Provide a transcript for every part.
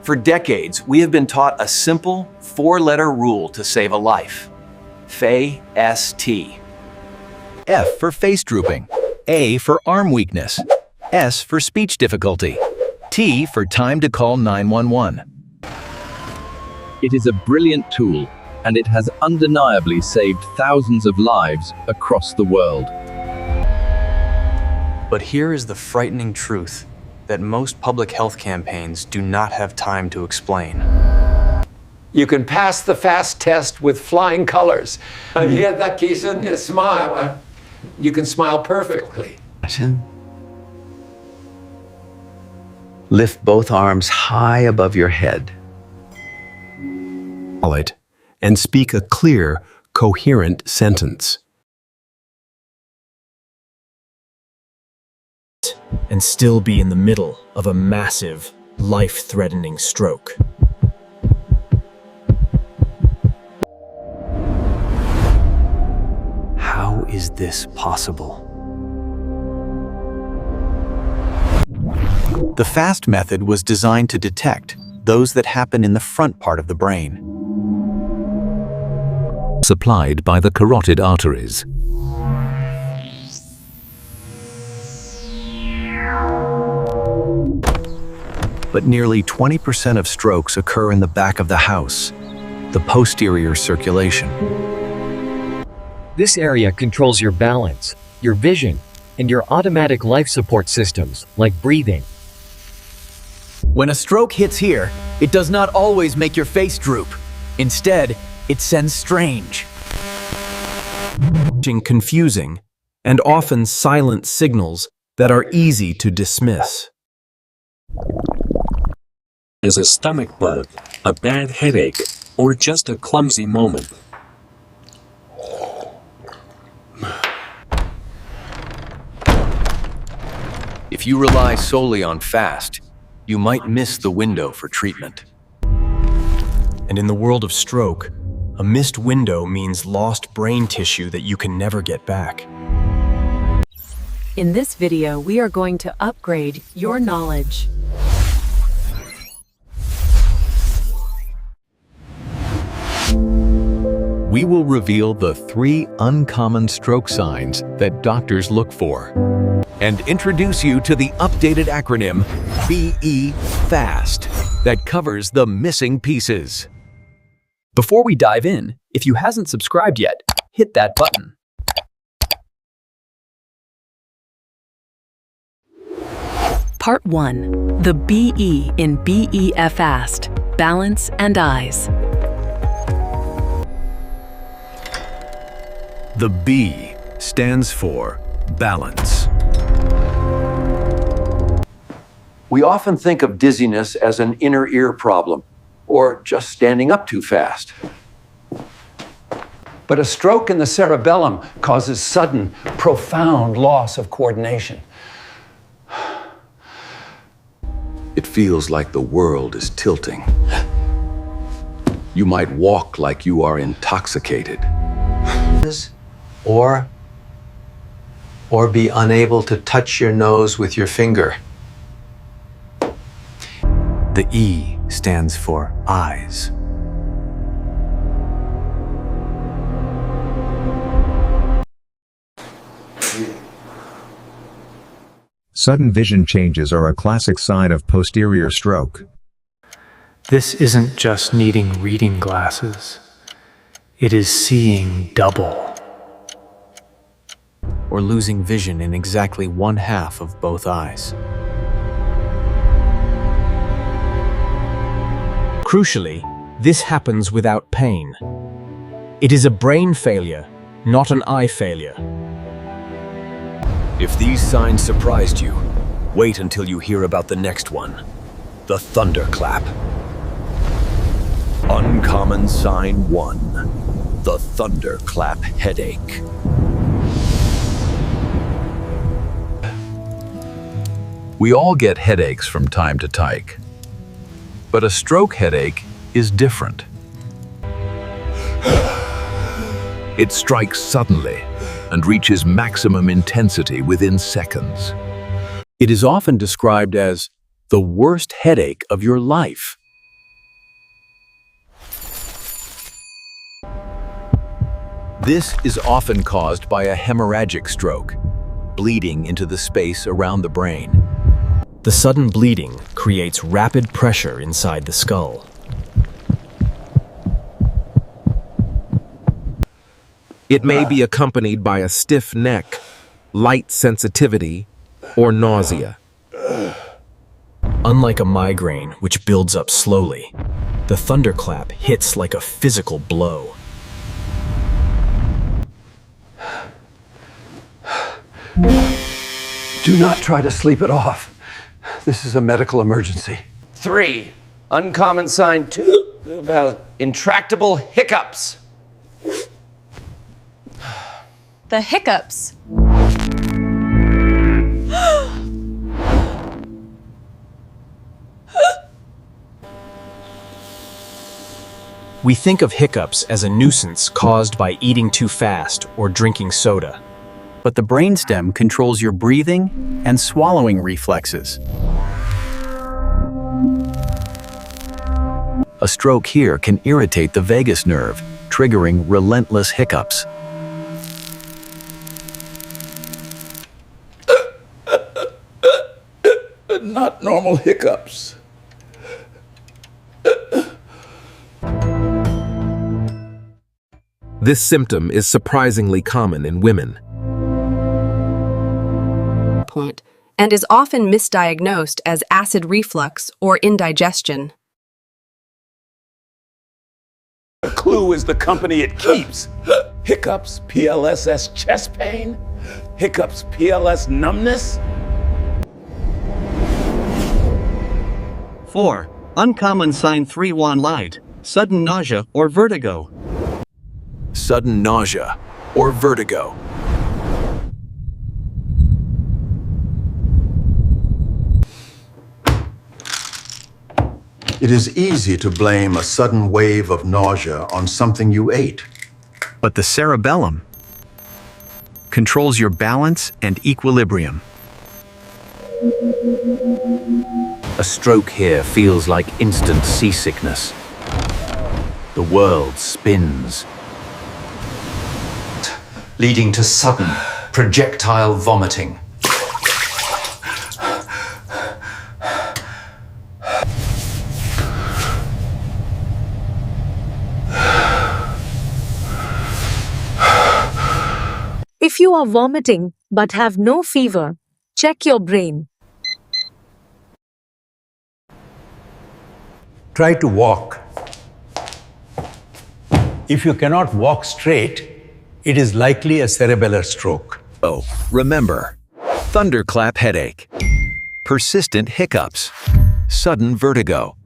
For decades, we have been taught a simple four-letter rule to save a life. FAST. F for face drooping, A for arm weakness, S for speech difficulty, T for time to call 911. It is a brilliant tool, and it has undeniably saved thousands of lives across the world. But here is the frightening truth that most public health campaigns do not have time to explain. You can pass the FAST test with flying colors. Yeah, that Keeson, you smile. You can smile perfectly. Lift both arms high above your head. And speak a clear, coherent sentence. And still be in the middle of a massive, life-threatening stroke. How is this possible? The FAST method was designed to detect those that happen in the front part of the brain. Supplied by the carotid arteries. But nearly 20% of strokes occur in the back of the house, the posterior circulation. This area controls your balance, your vision, and your automatic life support systems, like breathing. When a stroke hits here, it does not always make your face droop. Instead, it sends strange, confusing, and often silent signals that are easy to dismiss. Is a stomach bug, a bad headache, or just a clumsy moment? If you rely solely on FAST, you might miss the window for treatment. And in the world of stroke, a missed window means lost brain tissue that you can never get back. In this video, we are going to upgrade your knowledge. We will reveal the 3 uncommon stroke signs that doctors look for, and introduce you to the updated acronym FAST that covers the missing pieces. Before we dive in, if you hasn't subscribed yet, hit that button. Part 1. The BE in BEFAST, balance and eyes. The B stands for balance. We often think of dizziness as an inner ear problem, or just standing up too fast. But a stroke in the cerebellum causes sudden, profound loss of coordination. It feels like the world is tilting. You might walk like you are intoxicated. Or be unable to touch your nose with your finger. The E stands for eyes. Sudden vision changes are a classic sign of posterior stroke. This isn't just needing reading glasses. It is seeing double. Or losing vision in exactly 1/2 of both eyes. Crucially, this happens without pain. It is a brain failure, not an eye failure. If these signs surprised you, wait until you hear about the next one, the thunderclap. Uncommon sign 1, the thunderclap headache. We all get headaches from time to time, but a stroke headache is different. It strikes suddenly and reaches maximum intensity within seconds. It is often described as the worst headache of your life. This is often caused by a hemorrhagic stroke, bleeding into the space around the brain. The sudden bleeding creates rapid pressure inside the skull. It may be accompanied by a stiff neck, light sensitivity, or nausea. Unlike a migraine, which builds up slowly, the thunderclap hits like a physical blow. Do not try to sleep it off. This is a medical emergency. 3. Uncommon sign 2 about intractable hiccups. The hiccups. We think of hiccups as a nuisance caused by eating too fast or drinking soda. But the brainstem controls your breathing and swallowing reflexes. A stroke here can irritate the vagus nerve, triggering relentless hiccups. Not normal hiccups. This symptom is surprisingly common in women. And is often misdiagnosed as acid reflux or indigestion. A clue is the company it keeps. Hiccups, PLSS chest pain. Hiccups, PLS numbness. 4. Uncommon sign 3-1 light, sudden nausea or vertigo. Sudden nausea or vertigo. It is easy to blame a sudden wave of nausea on something you ate. But the cerebellum controls your balance and equilibrium. A stroke here feels like instant seasickness. The world spins, leading to sudden projectile vomiting. If you are vomiting but have no fever, check your brain. Try to walk. If you cannot walk straight, it is likely a cerebellar stroke. Oh, remember, thunderclap headache, persistent hiccups, sudden vertigo.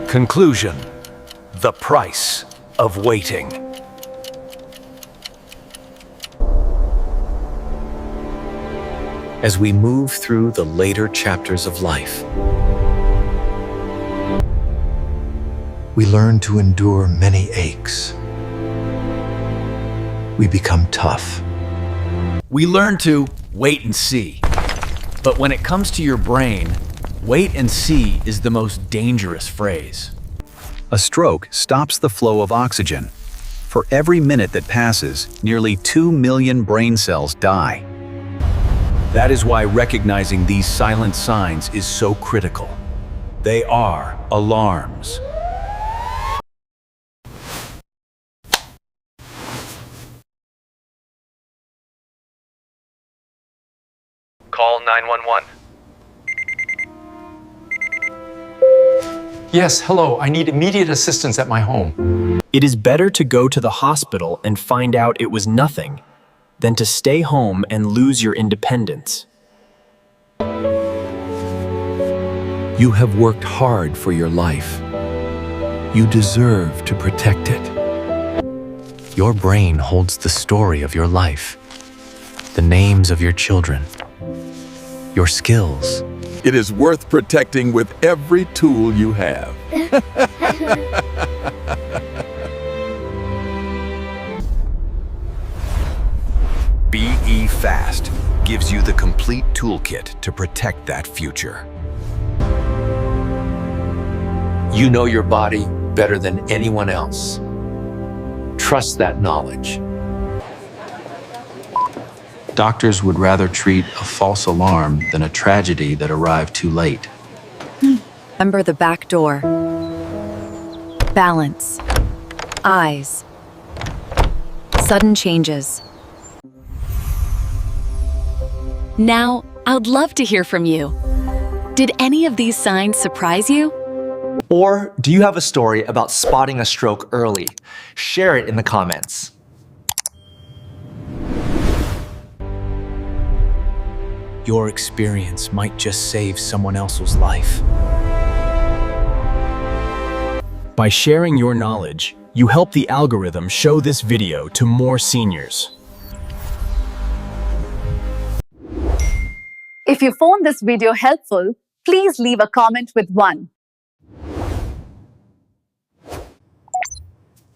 Conclusion: the price of waiting. As we move through the later chapters of life, we learn to endure many aches. We become tough. we learn to wait and see. But when it comes to your brain, wait and see is the most dangerous phrase. A stroke stops the flow of oxygen. For every minute that passes, nearly 2 million brain cells die. That is why recognizing these silent signs is so critical. They are alarms. Call 911. Yes, hello. I need immediate assistance at my home. It is better to go to the hospital and find out it was nothing than to stay home and lose your independence. You have worked hard for your life. You deserve to protect it. Your brain holds the story of your life, the names of your children, your skills. It is worth protecting with every tool you have. BE Fast gives you the complete toolkit to protect that future. You know your body better than anyone else. trust that knowledge. Doctors would rather treat a false alarm than a tragedy that arrived too late. Remember the back door. Balance. Eyes. Sudden changes. Now, I'd love to hear from you. Did any of these signs surprise you? Or do you have a story about spotting a stroke early? Share it in the comments. Your experience might just save someone else's life. By sharing your knowledge, you help the algorithm show this video to more seniors. If you found this video helpful, please leave a comment with 1.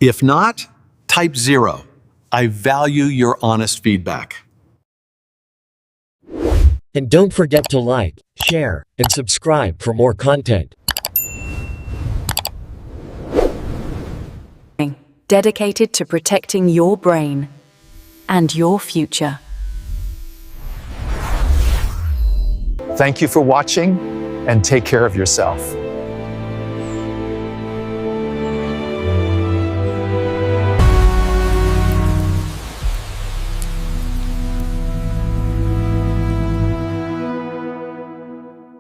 If not, type 0. I value your honest feedback. And don't forget to like, share, and subscribe for more content. Dedicated to protecting your brain and your future. Thank you for watching, and take care of yourself.